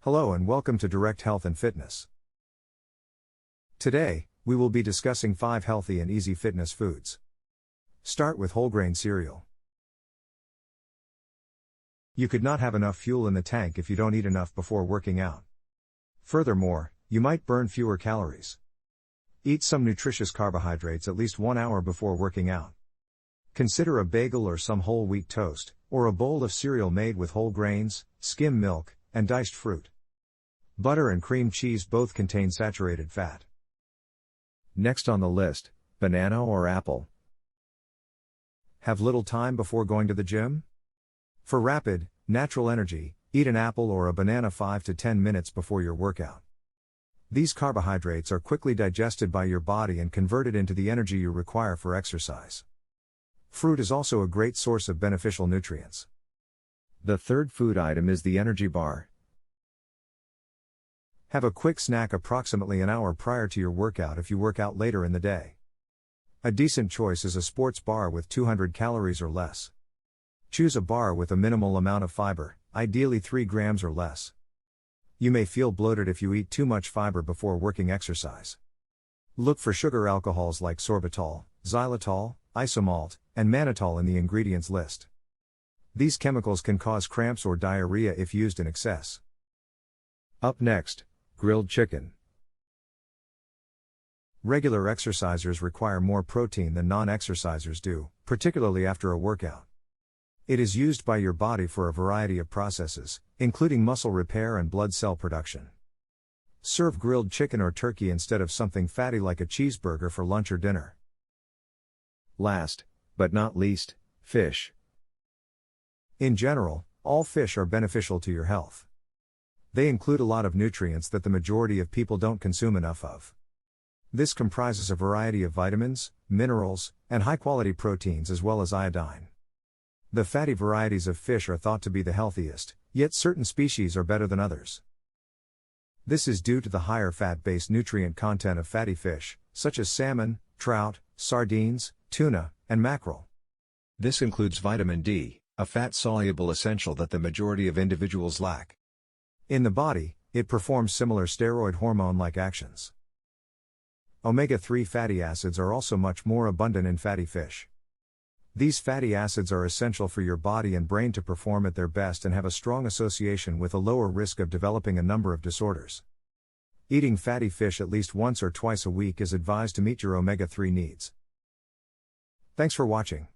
Hello and welcome to Direct Health and Fitness. Today, we will be discussing 5 healthy and easy fitness foods. Start with whole grain cereal. You could not have enough fuel in the tank if you don't eat enough before working out. Furthermore, you might burn fewer calories. Eat some nutritious carbohydrates at least 1 hour before working out. Consider a bagel or some whole wheat toast, or a bowl of cereal made with whole grains, skim milk, and diced fruit. Butter and cream cheese both contain saturated fat. Next on the list, banana or apple. Have little time before going to the gym? For rapid, natural energy, eat an apple or a banana 5 to 10 minutes before your workout. These carbohydrates are quickly digested by your body and converted into the energy you require for exercise. Fruit is also a great source of beneficial nutrients. The third food item is the energy bar. Have a quick snack approximately an hour prior to your workout if you work out later in the day. A decent choice is a sports bar with 200 calories or less. Choose a bar with a minimal amount of fiber, ideally 3 grams or less. You may feel bloated if you eat too much fiber before working exercise. Look for sugar alcohols like sorbitol, xylitol, isomalt, and mannitol in the ingredients list. These chemicals can cause cramps or diarrhea if used in excess. Up next, grilled chicken. Regular exercisers require more protein than non-exercisers do, particularly after a workout. It is used by your body for a variety of processes, including muscle repair and blood cell production. Serve grilled chicken or turkey instead of something fatty like a cheeseburger for lunch or dinner. Last, but not least, fish. In general, all fish are beneficial to your health. They include a lot of nutrients that the majority of people don't consume enough of. This comprises a variety of vitamins, minerals, and high-quality proteins as well as iodine. The fatty varieties of fish are thought to be the healthiest, yet certain species are better than others. This is due to the higher fat-based nutrient content of fatty fish, such as salmon, trout, sardines, tuna, and mackerel. This includes vitamin D, a fat-soluble essential that the majority of individuals lack. In the body, it performs similar steroid hormone-like actions. Omega-3 fatty acids are also much more abundant in fatty fish. These fatty acids are essential for your body and brain to perform at their best and have a strong association with a lower risk of developing a number of disorders. Eating fatty fish at least once or twice a week is advised to meet your omega-3 needs. Thanks for watching.